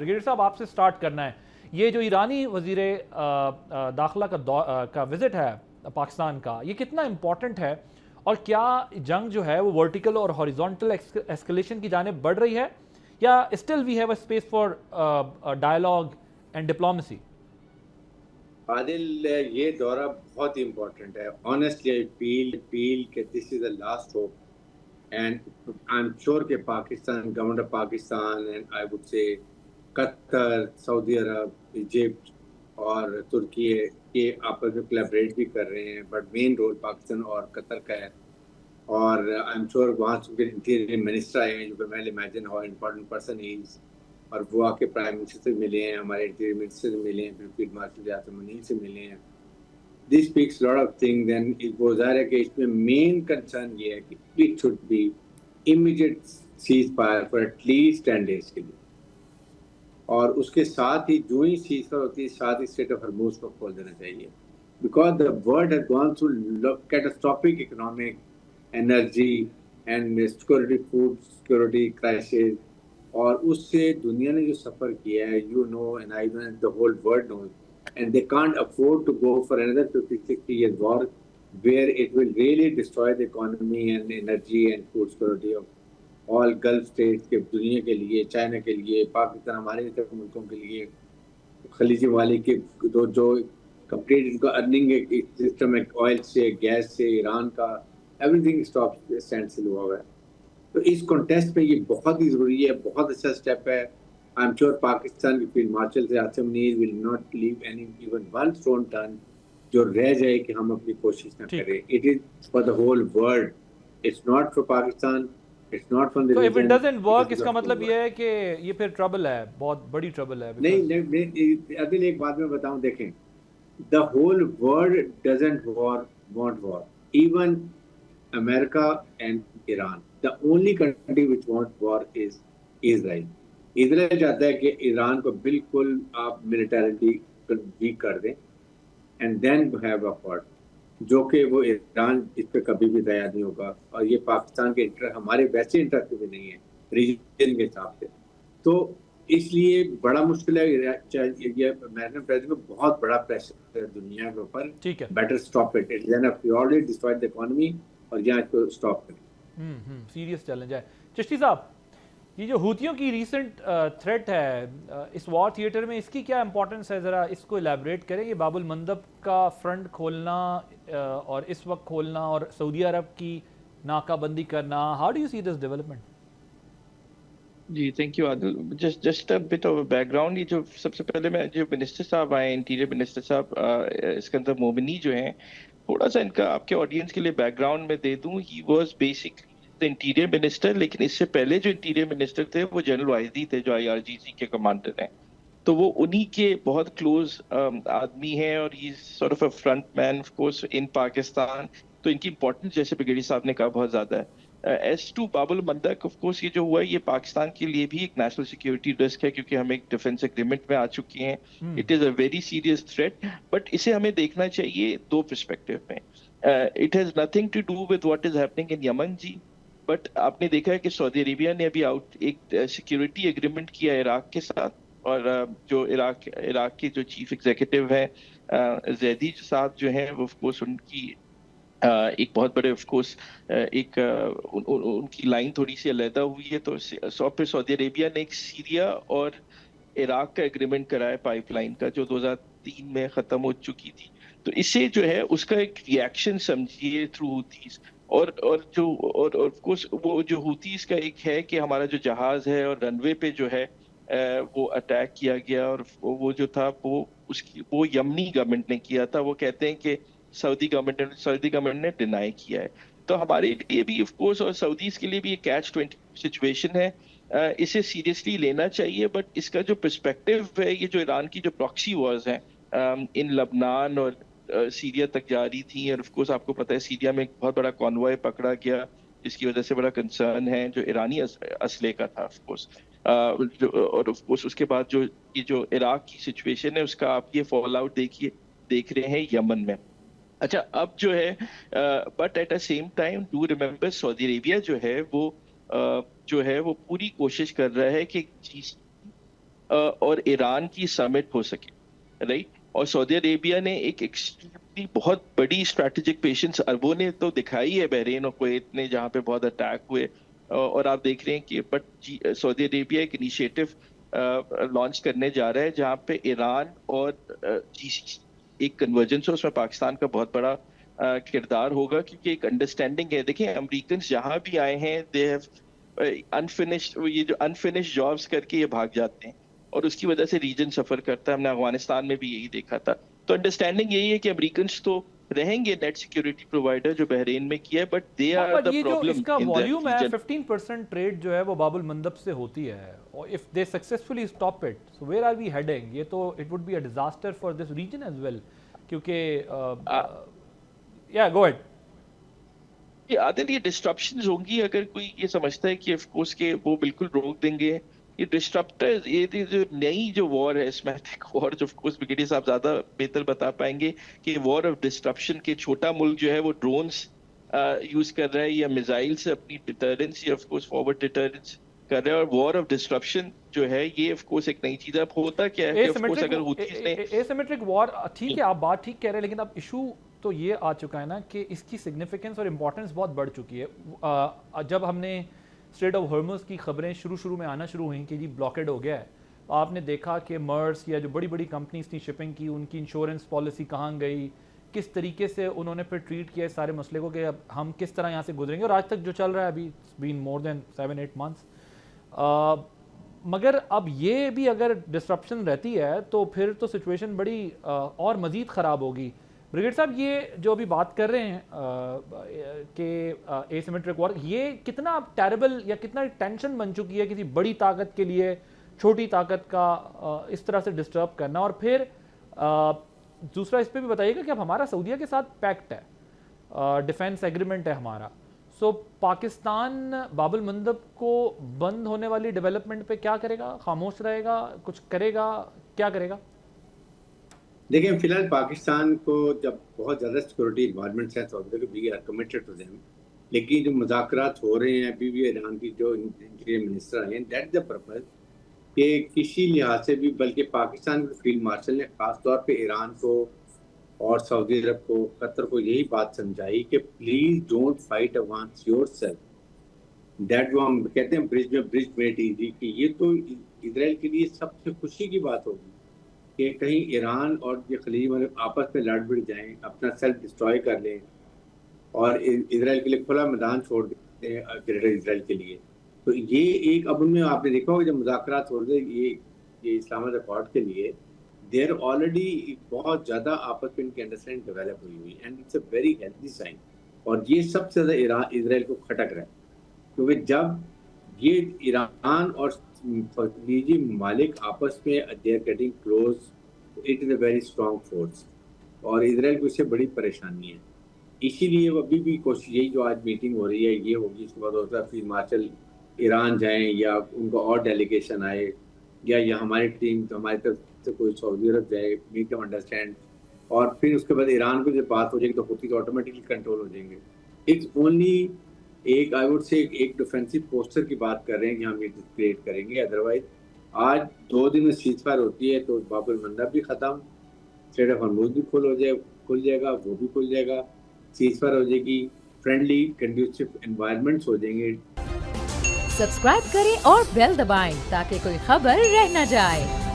Brigadier साहब आपसे start करना है, ये जो ईरानी वजीर दाखिला का विजिट है पाकिस्तान का, ये कितना इंपॉर्टेंट है और क्या जंग जो है वो वर्टिकल और हॉरिजॉन्टल एस्केलेशन की जानिब बढ़ रही है या still we have a space for dialogue and diplomacy? Adil, ये दौरा बहुत इम्पोर्टेंट है। ऑनेस्टली आई फील कि this is the last hope and I am sure कि Pakistan, government of Pakistan and I would say Qatar, Saudi Arabia, Egypt और तुर्की ये आपस में कोलैबोरेट भी कर रहे हैं, बट मेन रोल पाकिस्तान और कतर का है। और आई एम श्योर वहाँ से इंटीरियर मिनिस्टर आए हैं, जो मैं imagine how important person is, और वो आके प्राइम मिनिस्टर से मिले हैं, हमारे इंटीरियर मिनिस्टर से मिले हैं, फिर फील्ड मार्शल आसिम मुनीर से मिले हैं। This speaks lot of thing. देन वो ज़ाहिर है कि इसमें मेन कंसर्न ये है कि it should be immediate cease fire for at least 10 days के लिए, और उसके साथ ही जो ही सीज फायर होती है साथ ही स्टेट ऑफ हॉर्मुज को खोल देना चाहिए, because the world has gone through catastrophic economic, energy and security, food security crisis, और उससे दुनिया ने जो सफ़र किया है, you know and I know and the whole world knows, and they can't afford to go for another 50-60 years war where it will really destroy the economy and energy and food security of all gulf states के, दुनिया के लिए, China के लिए, पाकिस्तान, हमारे जैसे मुल्कों के लिए, खलीजी वाली के तो जो कंप्लीट इनका अर्निंग सिस्टम है, ऑयल से, गैस से, ईरान का एवरीथिंग स्टॉप स्टैंड स्टिल हुआ है। तो इस कॉन्टेस्ट में ये बहुत ही ज़रूरी है, बहुत अच्छा स्टेप है। आई एम श्योर पाकिस्तान के फील्ड मार्शल से Asim Munir will not leave any even one stone turn जो रह जाए कि हम अपनी कोशिश न करें। It is for the whole world, it's not for Pakistan, it's not from the तो इफ इट डजंट वर्क, इसका मतलब ये है कि ये फिर ट्रबल है, बहुत बड़ी ट्रबल है। नहीं, अभी एक बात मैं बताऊं, देखें, the whole world doesn't want war, even America and Iran. The only country which want war is Israel. Israel चाहता है कि ईरान को बिल्कुल आप मिलिटरिटी वीक कर दें and then have a war, जो कि वो ईरान इस पर कभी भी तैयार नहीं होगा, और ये पाकिस्तान के हमारे वैसे इंटरेस्ट भी नहीं है रीजन के हिसाब से। तो इसलिए बड़ा मुश्किल है। ये अमेरिकन प्रेसिडेंट को बहुत बड़ा प्रेशर है दुनिया के ऊपर, better stop it, it's enough, you already destroyed the economy, और यहाँ इसको स्टॉप करें। सीरियस चैलेंज है। चिश्ती साहब, ये जो हूतियों की रीसेंट थ्रेट है इस वॉर थिएटर में, इसकी क्या इंपॉर्टेंस है, ज़रा इसको एलैबोरेट करें। ये बाबुल मंदब का फ्रंट खोलना और इस वक्त खोलना और सऊदी अरब की नाकाबंदी करना, how do you see this development? जी, thank you Adil. Just a bit of background. ये जो सबसे पहले मैं जो मिनिस्टर साहब आए, इंटीरियर मिनिस्टर साहब सिकंदर मोमिनी जो हैं, थोड़ा सा इनका आपके ऑडियंस के लिए बैकग्राउंड में दे दूं। He was basically the interior minister, लेकिन इससे पहले जो इंटीरियर मिनिस्टर थे वो जनरल वाहिदी थे, जो IRGC के कमांडर हैं। तो वो उन्हीं के बहुत क्लोज आदमी हैं, और he sort of a front man of course in Pakistan. तो इनकी इंपॉर्टेंस, जैसे ब्रिगेडियर साहब ने कहा, बहुत ज्यादा है। एज टू बाबुल मंदक, ऑफ कोर्स ये जो हुआ है ये पाकिस्तान के लिए भी एक नेशनल सिक्योरिटी रिस्क है, क्योंकि हम एक डिफेंस एग्रीमेंट में आ चुके हैं। It is a very serious threat, but इसे हमें देखना चाहिए दो पर्सपेक्टिव में। It has nothing to do with what is happening in Yemen जी, बट आपने देखा है कि सऊदी अरेबिया ने अभी एक सिक्योरिटी एग्रीमेंट किया इराक के साथ, और जो इराक के जो चीफ एग्जीक्यूटिव है जैदी साहब जो हैं, वो ऑफ कोर्स उनकी एक बहुत बड़े ऑफ कोर्स उनकी लाइन थोड़ी सी अलहदा हुई है। तो फिर सऊदी अरेबिया ने एक सीरिया और इराक का एग्रीमेंट कराया पाइपलाइन का, जो 2003 में खत्म हो चुकी थी। तो इसे जो है उसका एक रिएक्शन समझिए थ्रू हूतीज, और ऑफ कोर्स वो जो हूतीज का एक है कि हमारा जो जहाज है और रनवे पे जो है वो अटैक किया गया, और वो जो था वो यमनी गवर्नमेंट ने किया था। वो कहते हैं कि सऊदी गवर्नमेंट ने डिनाई किया है। तो हमारे लिए भी ऑफ कोर्स और सऊदीज के लिए भी एक catch-22 सिचुएशन है। इसे सीरियसली लेना चाहिए, बट इसका जो पर्सपेक्टिव है, ये जो ईरान की जो प्रॉक्सी वॉर्स हैं इन लबनान और सीरिया तक जारी थी, और ऑफ कोर्स आपको पता है सीरिया में एक बहुत बड़ा कॉन्वॉय पकड़ा गया, जिसकी वजह से बड़ा कंसर्न है, जो ईरानी असले का था ऑफ कोर्स। और ऑफ कोर्स उसके बाद जो ये जो इराक की सिचुएशन है, उसका आप ये फॉल आउट देख रहे हैं यमन में। अच्छा, अब जो है but at the same time do remember Saudi Arabia जो है वो पूरी कोशिश कर रहा है कि और ईरान की समिट हो सके, राइट। और सऊदी अरेबिया ने एक एक्सट्रीमली बहुत बड़ी स्ट्रैटेजिक पेशेंस अरबों ने तो दिखाई है, बहरीन और कुवैत ने जहाँ पे बहुत अटैक हुए, और आप देख रहे हैं कि बट सऊदी अरेबिया एक इनिशिएटिव लॉन्च करने जा रहा है जहाँ पे ईरान और जीसीसी एक कन्वर्जेंस हो, उसमें पाकिस्तान का बहुत बड़ा किरदार होगा, क्योंकि एक अंडरस्टैंडिंग है। देखिए अमेरिकन जहाँ भी आए हैं दे हैव अनफिनिश्ड, ये जो अनफिनिश्ड जॉब्स करके ये भाग जाते हैं और उसकी वजह से रीजन सफर करता है। हमने अफगानिस्तान में भी यही देखा था। तो अंडरस्टैंडिंग यही है कि अमेरिकन तो रहेंगे नेट सिक्योरिटी प्रोवाइडर जो बहरीन में किया है, बट दे आर द ये जो प्रॉब्लम इसका इन वॉल्यूम है, दैट 15% ट्रेड जो है वो बाबुल मंदब से होती है, और if they successfully stop it, so where are we heading? ये तो it would be a disaster for this region as well, क्योंकि या गो अहेड। ये आदर ये डिस्ट्रप्शंस होंगी अगर कोई ये समझता है कि ऑफ कोर्स के वो बिल्कुल रोक देंगे। ये डिस्ट्रप्टर, ये जो नई जो वॉर है, स्मैटिक वॉर, जो ऑफ कोर्स ब्रिगेडियर साहब ज्यादा बेहतर बता पाएंगे कि वॉर ऑफ डिस्ट्रप्शन के छोटा मुल्क जो है वो ड्रोन्स यूज कर रहा है या मिसाइल से अपनी डिटरेंस या ऑफ कोर्स फॉरवर्ड डिटरेंस कर रहा है, और वॉर ऑफ डिस्ट्रप्शन जो है ये ऑफ कोर्स एक नई चीज है। अब होता क्या है कि ऑफ कोर्स अगर हुतीज ने एसिमेट्रिक वॉर, ठीक है आप बात ठीक कह रहे हैं, लेकिन अब इशू तो ये आ चुका है ना कि इसकी सिग्निफिकेंस और इम्पोर्टेंस बहुत बढ़ चुकी है। जब हमने स्ट्रेट ऑफ हॉर्मुज़ की खबरें शुरू में आना शुरू हुई कि जी ब्लॉकेड हो गया है, आपने देखा कि मर्स या जो बड़ी बड़ी कंपनीज थी शिपिंग की, उनकी इंश्योरेंस पॉलिसी कहाँ गई, किस तरीके से उन्होंने फिर ट्रीट किया इस सारे मसले को कि अब हम किस तरह यहाँ से गुजरेंगे, और आज तक जो चल रहा है अभी बीन मोर देन 7-8 मंथ्स। मगर अब ये भी अगर डिस्ट्रप्शन रहती है तो फिर तो सिचुएशन बड़ी और मज़ीद ख़राब होगी। ब्रिगेड साहब, ये जो अभी बात कर रहे हैं कि एसिमेट्रिक वॉर, ये कितना टेरेबल या कितना टेंशन बन चुकी है किसी बड़ी ताकत के लिए छोटी ताकत का इस तरह से डिस्टर्ब करना। और फिर दूसरा इस पे भी बताइएगा कि अब हमारा सऊदीया के साथ पैक्ट है, डिफेंस एग्रीमेंट है हमारा, सो पाकिस्तान बाबुल मंदब को बंद होने वाली डेवलपमेंट पे क्या करेगा? खामोश रहेगा, कुछ करेगा, क्या करेगा? देखिए फिलहाल पाकिस्तान को जब बहुत ज़्यादा सिक्योरिटी इन्वायरमेंट है सऊदी को we are committed to them, लेकिन जो मुज़ाकरात हो रहे हैं अभी भी ईरान की जो इंटीरियर मिनिस्टर आए हैं, दैट द पर्पज कि किसी लिहाज से भी, बल्कि पाकिस्तान के फील्ड मार्शल ने ख़ास तौर पे ईरान को और सऊदी अरब को, कतर को यही बात समझाई कि please don't fight against yourself. That वो हम कहते हैं ब्रिज मेट इजी, कि ये तो इजराइल के लिए सबसे खुशी की बात होगी कि कहीं ईरान और ये खलीज मुल्क आपस में लड़ भिड़ जाएं, अपना सेल्फ डिस्ट्रॉय कर लें और इजराइल के लिए खुला मैदान छोड़ देते हैं ग्रेटर इजराइल के लिए। तो ये एक, अब उनमें आपने देखा होगा जब मुज़ाकरात हो रहे ये इस्लामाबाद अकॉर्ड के लिए, देर ऑलरेडी बहुत ज़्यादा आपस में इनकी अंडरस्टैंडिंग डेवलप हुई and it's a very healthy sign. और ये सबसे ज़्यादा इजराइल को खटक रहा है, क्योंकि जब ये ईरान और निजी ममालिक आपस में they are getting close, it is a very strong force और इजराइल को इससे बड़ी परेशानी है। इसीलिए वो अभी भी कोशिश, यही जो आज मीटिंग हो रही है ये होगी, इसके बाद होता है फील्ड मार्शल ईरान जाएं या उनका और डेलीगेशन आए या हमारी टीम हमारी तरफ से कोई सऊदी अरब जाए, मेक देम अंडरस्टैंड, और फिर उसके बाद ईरान को जब बात हो जाएगी तो हुती ऑटोमेटिकली कंट्रोल हो जाएंगे। इट्स ओनली एक, आई वुड से एक डिफेंसिव पोस्टर की बात कर रहे हैं कि हम ये क्रिएट करेंगे। अदरवाइज आज 2 दिन में सीज फायर होती है तो बाबुल मंदब भी ख़त्म, स्ट्रेट ऑफ हॉर्मुज़ भी खुल जाएगा, वो भी खुल जाएगा, सीज फायर हो जाएगी, फ्रेंडली कंड्यूसिव एनवायरनमेंट्स हो जाएंगे। सब्सक्राइब करें और बेल दबाएं ताकि कोई खबर रह न जाए।